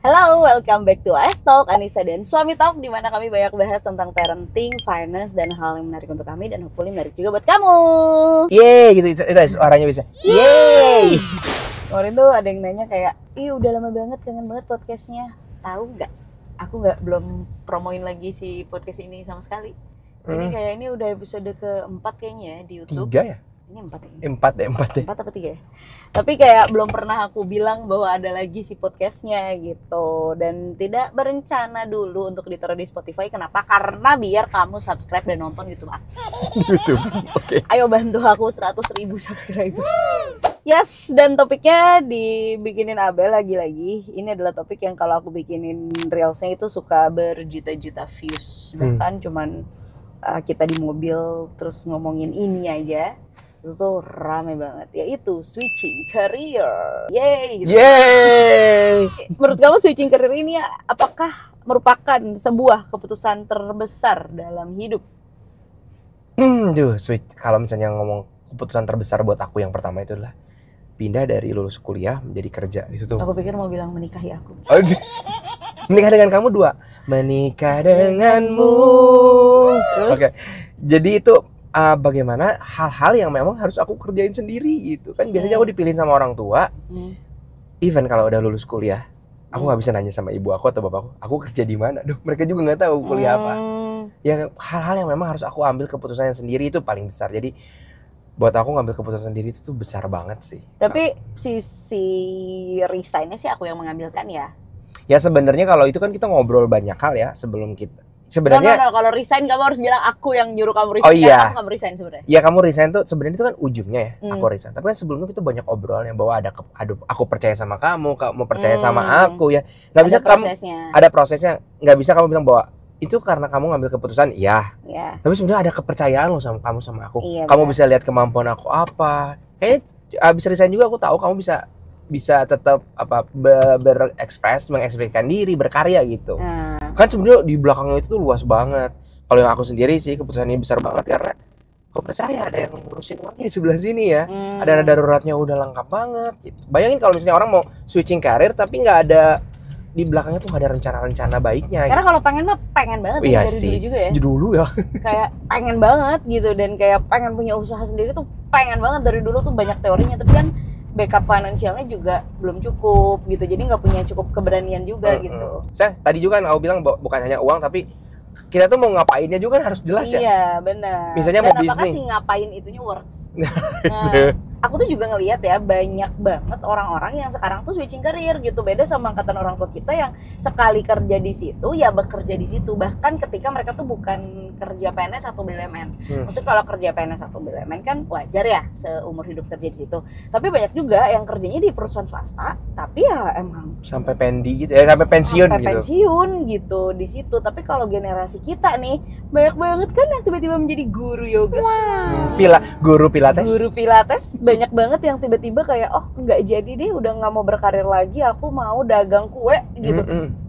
Halo, welcome back to AS Talk, Anissa dan Suami Talk, di mana kami banyak bahas tentang parenting, finance, dan hal yang menarik untuk kami dan hopefully menarik juga buat kamu. Yeay, gitu, itu suaranya bisa. Yeay. Kemarin tuh ada yang nanya kayak, ih udah lama banget, kangen banget podcastnya. Tahu nggak? Aku belum promoin lagi si podcast ini sama sekali. Ini kayak ini udah episode keempat kayaknya ya di YouTube. 3 ya? Ini 4 ya? 4 deh. 4 apa 3 ya? Tapi kayak belum pernah aku bilang bahwa ada lagi si podcastnya gitu. Dan tidak berencana dulu untuk ditaruh di Spotify. Kenapa? Karena biar kamu subscribe dan nonton YouTube aku. YouTube, oke. Ayo bantu aku 100.000 subscriber. Yes, dan topiknya dibikinin Abel lagi-lagi. Ini adalah topik yang kalau aku bikinin reelsnya itu suka berjuta-juta views. Bahkan cuman kita di mobil terus ngomongin ini aja. Itu tuh rame banget, yaitu switching career. Yeay gitu. Yeay. Menurut kamu switching career ini apakah merupakan sebuah keputusan terbesar dalam hidup? Switch. Kalau misalnya ngomong keputusan terbesar buat aku yang pertama itu adalah pindah dari lulus kuliah menjadi kerja di situ. Aku pikir mau bilang menikahi aku. Menikah dengan kamu 2. Menikah denganmu. Terus? Oke. Jadi itu bagaimana hal-hal yang memang harus aku kerjain sendiri gitu kan. Biasanya aku dipilihin sama orang tua. Even kalau udah lulus kuliah, aku nggak bisa nanya sama ibu aku atau bapakku, aku kerja di mana. Duh, mereka juga nggak tahu kuliah apa. Ya hal-hal yang memang harus aku ambil keputusan yang sendiri itu paling besar. Jadi buat aku ngambil keputusan sendiri itu tuh besar banget sih. Tapi si resign-nya sih aku yang mengambilkan ya. Ya sebenarnya kalau itu kan kita ngobrol banyak hal ya sebelum kita. Sebenarnya No, kalau resign kamu harus bilang aku yang nyuruh kamu resign. Oh iya. Aku nggak resign sebenarnya. Ya kamu resign tuh sebenarnya itu kan ujungnya ya aku resign. Tapi kan sebelumnya kita banyak obrolan bahwa aku percaya sama kamu percaya sama aku ya. Nggak bisa prosesnya. Ada prosesnya. Nggak bisa kamu bilang bahwa itu karena kamu ngambil keputusan, iya. Tapi sebenarnya ada kepercayaan loh sama kamu sama aku. Iya, kamu benar. bisa lihat kemampuan aku apa. Kayaknya abis resign juga aku tahu kamu bisa tetap mengekspresikan diri, berkarya gitu. Kan sebenarnya di belakangnya itu tuh luas banget. Kalau yang aku sendiri sih keputusan ini besar banget karena aku percaya ada yang ngurusin uangnya di sebelah sini ya. Ada daruratnya udah lengkap banget gitu. Bayangin kalau misalnya orang mau switching karir tapi nggak ada di belakangnya tuh ada rencana-rencana baiknya. Karena gitu. kalau pengen mah pengen banget Iya dari sih. dulu juga ya. Dulu ya. Kayak pengen banget gitu dan kayak pengen punya usaha sendiri tuh pengen banget dari dulu tuh banyak teorinya, tapi kan backup finansialnya juga belum cukup gitu, jadi nggak punya cukup keberanian juga gitu. Saya tadi juga kan aku bilang bukan hanya uang tapi kita tuh mau ngapainnya juga kan harus jelas ya. Iya benar. Misalnya dan mau apakah bisnis. sih ngapain itunya works? Aku tuh juga ngelihat ya banyak banget orang-orang yang sekarang tuh switching career gitu, beda sama angkatan orang tua kita yang sekali kerja di situ ya bekerja di situ, bahkan ketika mereka tuh bukan kerja PNS atau BUMN. Maksudnya kalau kerja PNS atau BUMN kan wajar ya seumur hidup kerja di situ. Tapi banyak juga yang kerjanya di perusahaan swasta, tapi ya emang sampai pendi gitu ya, sampai pensiun sampai gitu. pensiun gitu di situ. Tapi kalau generasi kita nih banyak banget kan yang tiba-tiba menjadi guru yoga. Guru pilates. Guru pilates banyak banget yang tiba-tiba kayak nggak jadi deh, udah nggak mau berkarir lagi, aku mau dagang kue gitu.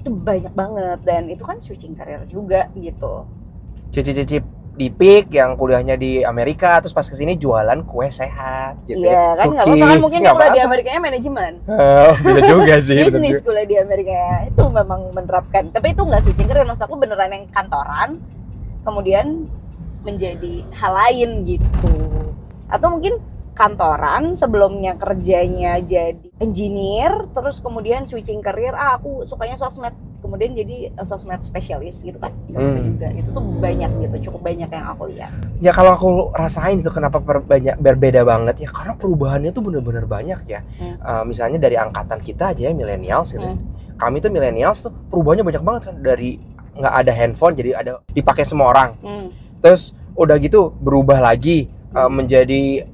Itu banyak banget dan itu kan switching karir juga gitu. Cici-cici di PIK yang kuliahnya di Amerika terus pas kesini jualan kue sehat gitu. Iya kan nggak apa-apa kan, mungkin kuliah di Amerikanya manajemen. Bisa juga sih. Bisnis kuliah di Amerika itu memang menerapkan, tapi itu nggak switching career, maksud aku beneran yang kantoran kemudian menjadi hal lain gitu. Atau mungkin kantoran sebelumnya kerjanya jadi engineer terus kemudian switching career, aku sukanya sosmed, kemudian jadi sosmed spesialis gitu kan. Juga itu tuh banyak gitu, cukup banyak yang aku lihat. Ya kalau aku rasain itu kenapa berbeda banget ya karena perubahannya tuh bener-bener banyak ya. Misalnya dari angkatan kita aja ya, millennials gitu. Kami tuh millennials tuh perubahannya banyak banget kan, dari nggak ada handphone jadi ada dipakai semua orang. Terus udah gitu berubah lagi menjadi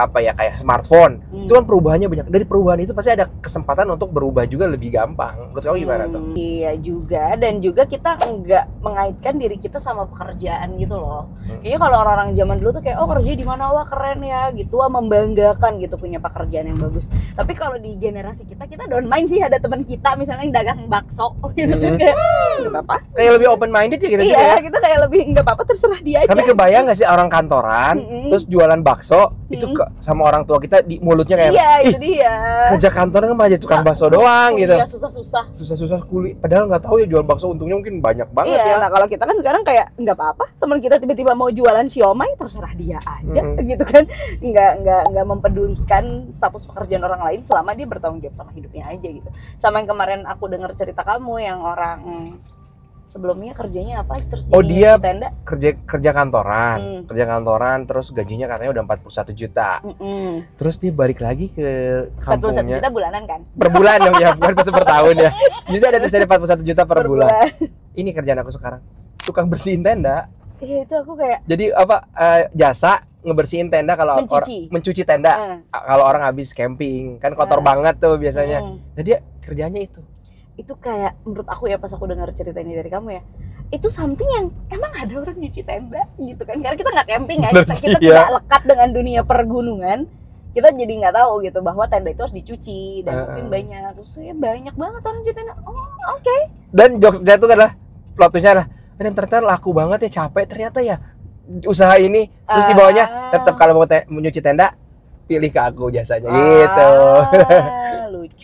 kayak smartphone. Itu kan perubahannya banyak. Dari perubahan itu pasti ada kesempatan untuk berubah juga lebih gampang. Menurut kamu gimana tuh? Iya juga, dan juga kita nggak mengaitkan diri kita sama pekerjaan gitu loh. Kayaknya kalau orang-orang zaman dulu tuh kayak kerja di mana, wah keren ya gitu, wah membanggakan gitu punya pekerjaan yang bagus. Tapi kalau di generasi kita don't mind sih ada teman kita misalnya yang dagang bakso gitu kan, kayak nggak apa-apa. Kayak lebih open minded ya kita. Iya, kita kayak lebih nggak apa-apa, terserah dia aja. Tapi kebayang nggak sih orang kantoran terus terus jualan bakso itu sama orang tua kita di mulutnya kayak iya itu dia kerja kantor kan malah jadi tukang bakso doang gitu. Iya susah kulit padahal nggak tahu ya jual bakso untungnya mungkin banyak banget ya. Nah kalau kita kan sekarang kayak nggak apa-apa teman kita tiba-tiba mau jualan siomay terserah dia aja gitu kan, nggak mempedulikan status pekerjaan orang lain selama dia bertanggung jawab sama hidupnya aja gitu. Sama yang kemarin aku dengar cerita kamu yang orang sebelumnya kerjanya apa terus dia tenda kerja kantoran terus gajinya katanya udah 41 juta. Terus dia balik lagi ke kampungnya. 41 juta bulanan kan? Per bulan dong ya, bukan per tahun ya. Jadi ada tulisannya 41 juta per bulan. Ini kerjaan aku sekarang. Tukang bersihin tenda. Iya itu aku kayak. Jadi jasa ngebersihin tenda kalau mencuci tenda. Kalau orang habis camping, kan kotor banget tuh biasanya. Nah dia kerjanya itu kayak menurut aku ya pas aku dengar cerita ini dari kamu ya, itu something yang emang ada orang nyuci tenda gitu kan, karena kita nggak camping ya, kita tidak lekat dengan dunia pergunungan, kita jadi nggak tahu gitu bahwa tenda itu harus dicuci dan mungkin banyak banget orang nyuci tenda. Oke. Dan jokesnya tuh adalah plot twistnya adalah dan ternyata laku banget ya, capek ternyata ya usaha ini, terus di bawahnya tetap kalau mau nyuci tenda pilih ke aku jasanya gitu.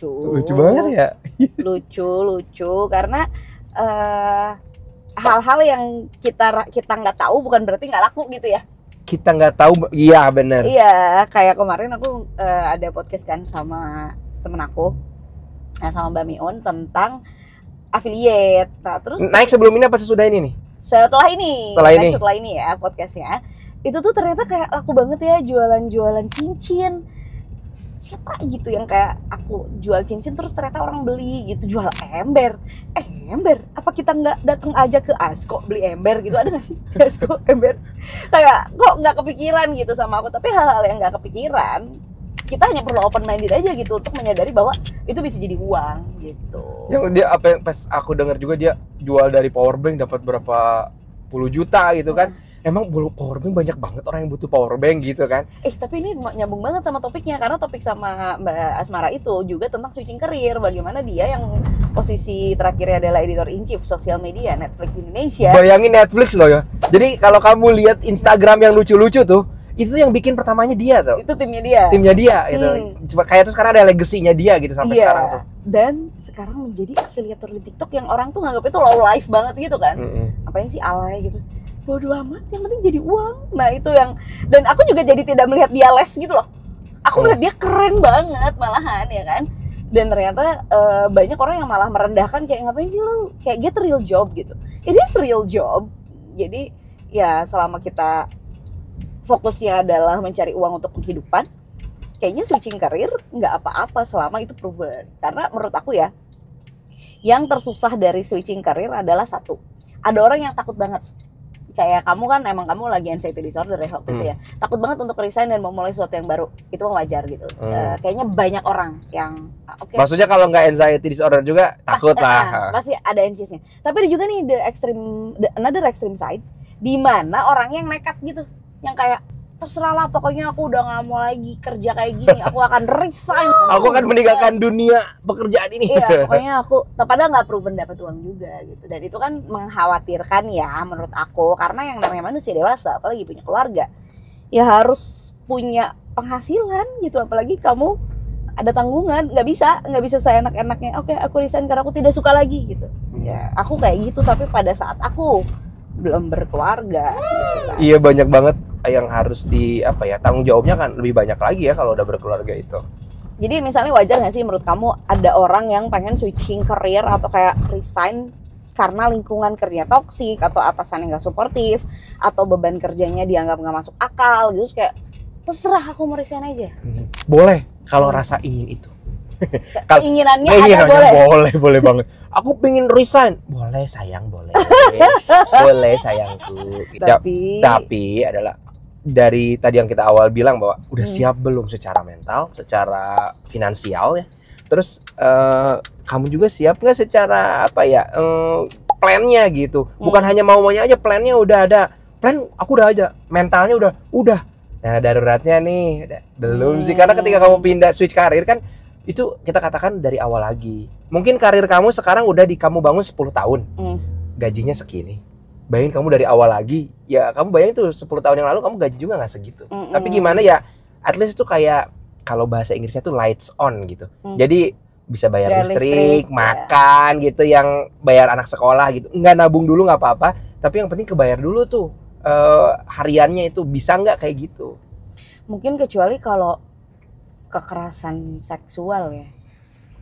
Lucu banget ya. lucu karena hal-hal yang kita nggak tahu bukan berarti nggak laku gitu ya. Kita nggak tahu, iya benar. Iya, kayak kemarin aku ada podcast kan sama temen aku, sama Mbak Mion tentang affiliate. Nah, terus naik sebelum ini apa sesudah ini nih? Setelah ini ya podcastnya. Itu tuh ternyata kayak laku banget ya, jualan cincin. Siapa gitu yang kayak aku jual cincin terus ternyata orang beli gitu, jual ember. Ember? Apa kita nggak datang aja ke Asko beli ember gitu? Ada nggak sih Asko ember? Kayak kok nggak kepikiran gitu sama aku. Tapi hal-hal yang nggak kepikiran, kita hanya perlu open minded aja gitu untuk menyadari bahwa itu bisa jadi uang gitu. Yang dia apa yang pas aku dengar juga dia jual dari powerbank dapat berapa puluh juta gitu kan. Emang powerbank banyak banget orang yang butuh powerbank gitu kan. Tapi ini nyambung banget sama topiknya, karena topik sama Mbak Asmara itu juga tentang switching career. Bagaimana dia yang posisi terakhirnya adalah editor in chief sosial media Netflix Indonesia. Bayangin Netflix loh ya. Jadi kalau kamu lihat Instagram yang lucu-lucu tuh, itu yang bikin pertamanya dia tuh. Itu timnya dia gitu. Kayak tuh sekarang ada legasinya dia gitu sampai sekarang tuh. Dan sekarang menjadi afiliator di TikTok yang orang tuh nganggap itu low life banget gitu kan. Apain sih alay gitu. Bodoh amat, yang penting jadi uang. Nah itu yang, dan aku juga jadi tidak melihat dia les gitu loh. Aku melihat dia keren banget malahan ya kan. Dan ternyata banyak orang yang malah merendahkan kayak ngapain sih lo, kayak get real job gitu. It is real job. Jadi ya selama kita fokusnya adalah mencari uang untuk penghidupan, kayaknya switching career nggak apa-apa selama itu proven. Karena menurut aku ya, yang tersusah dari switching career adalah satu, ada orang yang takut banget. Kayak kamu kan emang kamu lagi anxiety disorder ya waktu itu ya, takut banget untuk resign dan mau mulai sesuatu yang baru, itu wajar gitu. Kayaknya banyak orang yang maksudnya kalau nggak anxiety disorder juga takut lah. Pasti ada anxious-nya. Tapi ada juga nih another extreme side, di mana orang yang nekat gitu, yang kayak terserah lah pokoknya aku udah nggak mau lagi kerja kayak gini, aku akan resign. Aku akan meninggalkan dunia pekerjaan ini. Iya, pokoknya aku padahal nggak perlu dapat uang juga gitu. Dan itu kan mengkhawatirkan ya menurut aku, karena yang namanya manusia dewasa apalagi punya keluarga ya harus punya penghasilan gitu, apalagi kamu ada tanggungan, nggak bisa seenak-enaknya oke aku resign karena aku tidak suka lagi gitu. Ya aku kayak gitu, tapi pada saat aku belum berkeluarga gitu kan. Iya banyak banget yang harus tanggung jawabnya kan lebih banyak lagi ya kalau udah berkeluarga itu. Jadi misalnya wajar nggak sih menurut kamu ada orang yang pengen switching career atau kayak resign karena lingkungan kerja toksik atau atasan yang nggak suportif atau beban kerjanya dianggap nggak masuk akal gitu, kayak terserah aku mau resign aja. Boleh kalau rasa ingin itu. Keinginannya ada boleh banget. Aku pengen resign, boleh sayang, boleh sayangku. Tapi adalah dari tadi yang kita awal bilang bahwa udah siap belum secara mental, secara finansial ya. Terus kamu juga siap nggak secara plannya gitu. Bukan hanya maunya aja, plannya udah ada. Plan aku udah aja, mentalnya udah. Nah daruratnya nih belum sih, karena ketika kamu pindah switch karir kan itu kita katakan dari awal lagi. Mungkin karir kamu sekarang udah kamu bangun 10 tahun. Gajinya segini. bayangin kamu dari awal lagi, ya kamu bayangin tuh 10 tahun yang lalu kamu gaji juga nggak segitu. Tapi gimana ya, at least itu kayak kalau bahasa Inggrisnya tuh lights on gitu. Jadi bisa bayar listrik, makan gitu, yang bayar anak sekolah gitu. Nggak nabung dulu nggak apa-apa, tapi yang penting kebayar dulu tuh hariannya itu, bisa nggak kayak gitu? Mungkin kecuali kalau kekerasan seksual ya.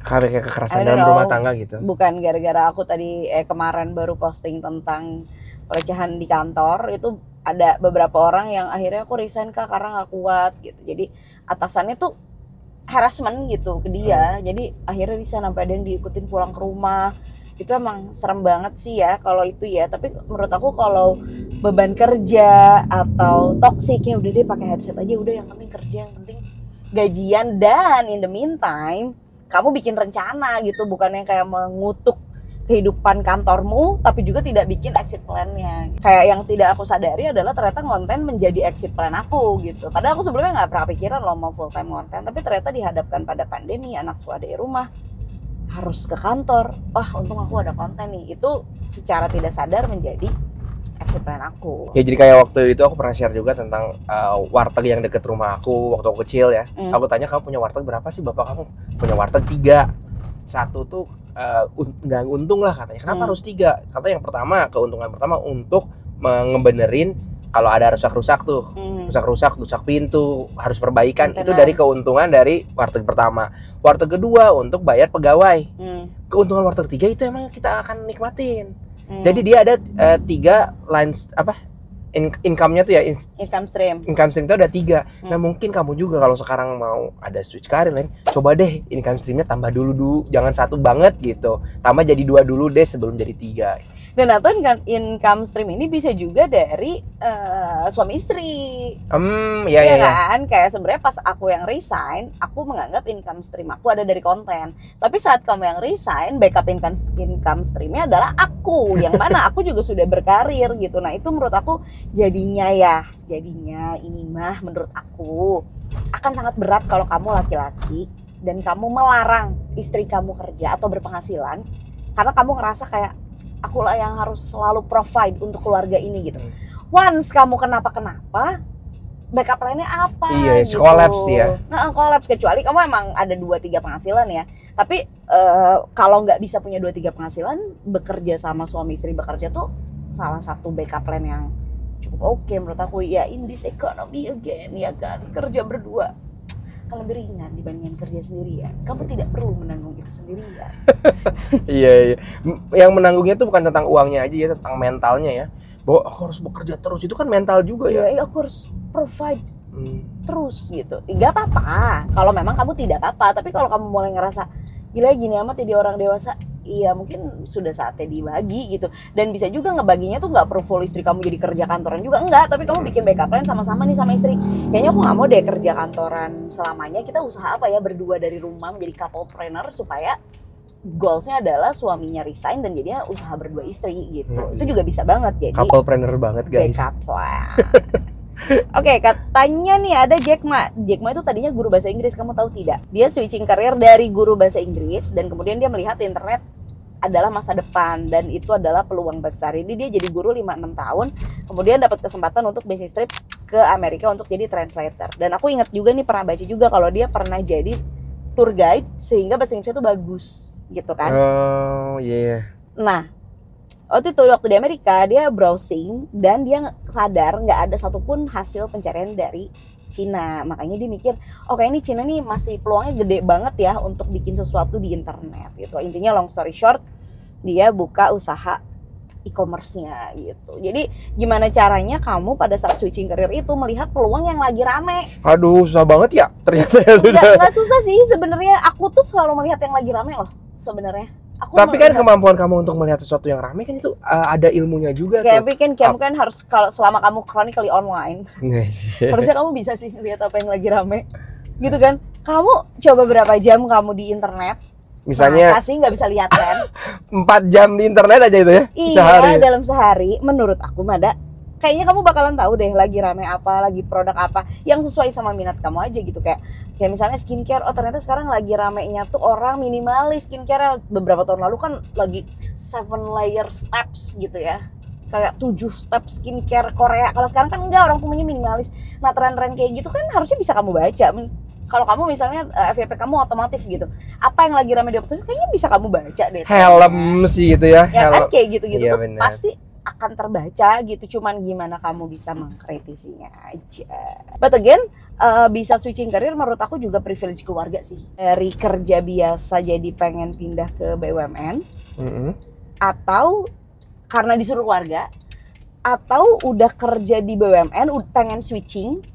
Kayak kekerasan dalam rumah tangga gitu. Bukan gara-gara aku tadi kemarin baru posting tentang pelecehan di kantor, itu ada beberapa orang yang akhirnya aku resign Kak karena nggak kuat gitu. Jadi atasannya tuh harassment gitu ke dia. Jadi akhirnya resign, sampai ada yang diikutin pulang ke rumah. Itu emang serem banget sih ya kalau itu ya. Tapi menurut aku kalau beban kerja atau toxic, ya udah deh pakai headset aja, udah yang penting kerja, yang penting gajian. Dan in the meantime kamu bikin rencana gitu, bukan yang kayak mengutuk kehidupan kantormu tapi juga tidak bikin exit plan-nya. Kayak yang tidak aku sadari adalah ternyata konten menjadi exit plan aku gitu. Padahal aku sebelumnya nggak pernah pikiran loh mau full time konten, tapi ternyata dihadapkan pada pandemi, anak suada di rumah, harus ke kantor, wah untung aku ada konten nih. Itu secara tidak sadar menjadi exit plan aku. Ya jadi kayak waktu itu aku pernah share juga tentang warteg yang deket rumah aku waktu aku kecil ya. Aku tanya, kamu punya warteg berapa sih? Bapak kamu punya warteg 3. Satu tuh nggak untung lah katanya. Kenapa harus 3? Kata yang pertama, keuntungan pertama untuk ngebenerin kalau ada rusak-rusak tuh. Rusak pintu, harus perbaikan. Itu dari keuntungan dari warteg pertama. Warteg kedua untuk bayar pegawai. Keuntungan warteg 3 itu emang kita akan nikmatin. Jadi dia ada 3 lines income-nya tuh ya, income stream itu ada 3. Nah mungkin kamu juga kalau sekarang mau ada switch karir lain, coba deh income streamnya tambah dulu, jangan 1 banget gitu, tambah jadi 2 dulu deh sebelum jadi 3. Dan atau income stream ini bisa juga dari suami istri. Iya kan? Kayak sebenarnya pas aku yang resign, aku menganggap income stream aku ada dari konten. Tapi saat kamu yang resign, backup income streamnya adalah aku, yang mana aku juga sudah berkarir gitu. Nah itu menurut aku jadinya ini mah menurut aku akan sangat berat kalau kamu laki-laki dan kamu melarang istri kamu kerja atau berpenghasilan karena kamu ngerasa kayak akulah yang harus selalu provide untuk keluarga ini gitu. Once kamu kenapa, backup plan-nya apa? Iya, gitu. Collapse ya. Nah, collapse kecuali kamu emang ada 2-3 penghasilan ya. Tapi kalau nggak bisa punya 2-3 penghasilan, bekerja sama suami istri bekerja tuh salah satu backup plan yang cukup oke menurut aku ya. In this economy again ya kan, kerja berdua kan lebih ringan dibandingkan kerja sendirian. Kamu tidak perlu menanggung itu sendirian. Iya. Yang menanggungnya tuh bukan tentang uangnya aja ya, tentang mentalnya ya. Bahwa aku harus bekerja terus, itu kan mental juga ya. Iya, aku harus provide terus gitu. Gak apa-apa kalau memang kamu tidak apa-apa, tapi kalau kamu mulai ngerasa gila gini amat jadi orang dewasa, iya mungkin sudah saatnya dibagi gitu. Dan bisa juga ngebaginya tuh nggak perlu full istri kamu jadi kerja kantoran juga, enggak, tapi kamu bikin backup plan sama-sama nih sama istri. Kayaknya aku nggak mau deh kerja kantoran selamanya, kita usaha apa ya berdua dari rumah menjadi couplepreneur supaya goalsnya adalah suaminya resign dan jadinya usaha berdua istri gitu. Itu juga bisa banget jadi couplepreneur banget guys. Backup plan. Oke, katanya nih ada Jack Ma. Jack Ma itu tadinya guru bahasa Inggris, kamu tahu tidak? Dia switching karir dari guru bahasa Inggris dan kemudian dia melihat internet adalah masa depan dan itu adalah peluang besar. Jadi dia jadi guru 5-6 tahun, kemudian dapat kesempatan untuk business trip ke Amerika untuk jadi translator. Dan aku ingat juga nih, pernah baca juga kalau dia pernah jadi tour guide sehingga bahasa Inggrisnya itu bagus gitu kan. Oh iya. Nah, waktu itu waktu di Amerika dia browsing dan dia sadar nggak ada satupun hasil pencarian dari Cina. Makanya dia mikir, oke ini Cina nih masih peluangnya gede banget ya untuk bikin sesuatu di internet gitu. Intinya long story short, dia buka usaha e-commerce-nya gitu. Jadi gimana caranya kamu pada saat switching career itu melihat peluang yang lagi rame? Aduh, susah banget ya ternyata. Nggak susah sih sebenarnya. Aku tuh selalu melihat yang lagi rame loh sebenarnya. Tapi kan kemampuan kamu untuk melihat sesuatu yang ramai kan itu ada ilmunya juga tuh. Kamu kan harus, kalau selama kamu chronically online, harusnya kamu bisa sih lihat apa yang lagi rame, gitu kan? Kamu coba berapa jam kamu di internet? Misalnya, masa sih nggak bisa lihat kan? 4 jam di internet aja itu ya? Iya, sehari. Dalam sehari, menurut aku Mada, kayaknya kamu bakalan tahu deh lagi rame apa, lagi produk apa yang sesuai sama minat kamu aja gitu. Kayak misalnya skincare, oh ternyata sekarang lagi ramenya tuh orang minimalis skincare. Beberapa tahun lalu kan lagi 7 layer steps gitu ya. kayak 7 step skincare Korea. Kalau sekarang kan enggak, orang tuanya minimalis. Nah, tren-tren kayak gitu kan harusnya bisa kamu baca. Kalau kamu misalnya FYP kamu otomotif gitu, apa yang lagi rame di otomotif kayaknya bisa kamu baca deh. Helm sih gitu ya. Ya helm. kan kayak gitu-gitu Iya, tuh bener. pasti akan terbaca gitu. Cuman gimana kamu bisa mengkritisinya aja. But again, bisa switching karir menurut aku juga privilege keluarga sih. Dari kerja biasa jadi pengen pindah ke BUMN, atau karena disuruh keluarga, atau udah kerja di BUMN pengen switching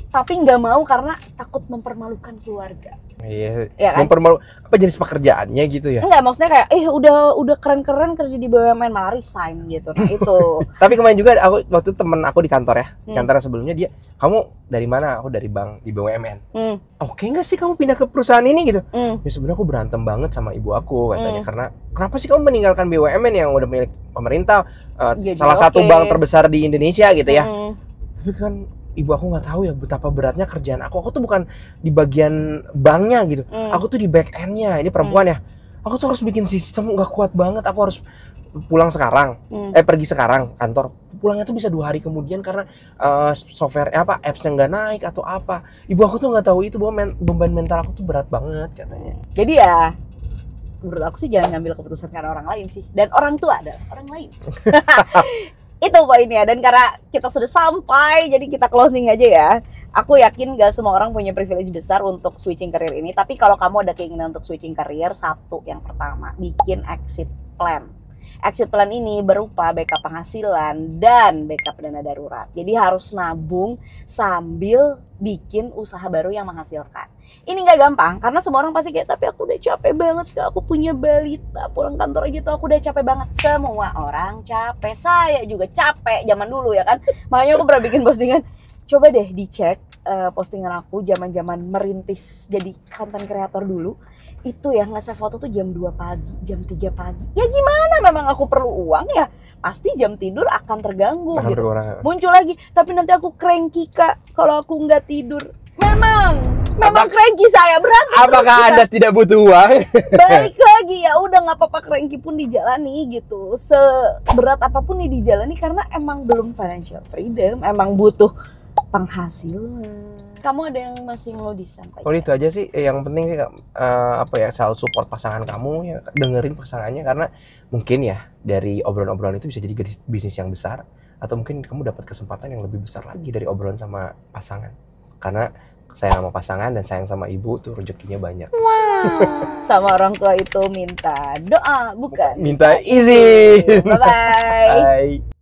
tapi nggak mau karena takut mempermalukan keluarga. Iya, ya kan? Mempermalu apa jenis pekerjaannya gitu ya? Enggak, maksudnya kayak udah keren-keren kerja di BUMN malah resign gitu. Nah itu. Tapi kemarin juga aku waktu temen aku di kantor ya, di kantor sebelumnya dia, kamu dari mana? Aku dari bank di BUMN. Oke nggak sih kamu pindah ke perusahaan ini gitu? Ya sebenarnya aku berantem banget sama ibu aku katanya, karena kenapa sih kamu meninggalkan BUMN yang udah milik pemerintah, salah satu bank terbesar di Indonesia gitu ya? Tapi kan ibu aku nggak tahu ya betapa beratnya kerjaan aku. Aku tuh bukan di bagian banknya gitu. Aku tuh di back endnya. Ini perempuan ya. Aku tuh harus bikin sistem nggak kuat banget. Aku harus pulang sekarang. Pergi sekarang kantor. Pulangnya tuh bisa 2 hari kemudian karena software apps-nya nggak naik atau apa. Ibu aku tuh nggak tahu itu bahwa beban mental aku tuh berat banget katanya. Jadi ya menurut aku sih jangan ngambil keputusan karena orang lain sih. Dan orang tua adalah orang lain. Itu poinnya. Dan karena kita sudah sampai, jadi kita closing aja ya. Aku yakin gak semua orang punya privilege besar untuk switching career ini. Tapi kalau kamu ada keinginan untuk switching career, satu yang pertama, bikin exit plan. Exit plan ini berupa backup penghasilan dan backup dana darurat. Jadi harus nabung sambil bikin usaha baru yang menghasilkan. Ini gak gampang karena semua orang pasti kayak, tapi aku udah capek banget Kak, aku punya balita, pulang kantor aja tuh aku udah capek banget. Semua orang capek, saya juga capek zaman dulu ya kan. Makanya aku pernah bikin postingan, coba deh dicek postingan aku zaman-zaman merintis jadi content creator dulu. Itu ya nge-save foto tuh jam 2 pagi, jam 3 pagi. Ya gimana, memang aku perlu uang ya, pasti jam tidur akan terganggu gitu. Muncul lagi, tapi nanti aku cranky Kak kalau aku nggak tidur. Memang cranky saya, berantem. Apakah Anda tidak butuh uang? Balik lagi, ya udah nggak apa-apa, cranky pun dijalani gitu. Seberat apapun nih dijalani karena emang belum financial freedom, emang butuh penghasilan. Kamu ada yang masih mau disampaikan? Oh itu aja sih, yang penting sih selalu support pasangan kamu ya, dengerin pasangannya karena mungkin ya dari obrolan-obrolan itu bisa jadi bisnis yang besar, atau mungkin kamu dapat kesempatan yang lebih besar lagi dari obrolan sama pasangan. Karena sayang sama pasangan dan sayang sama ibu tuh rezekinya banyak. Sama orang tua itu minta doa, bukan minta izin. Bye-bye. Bye.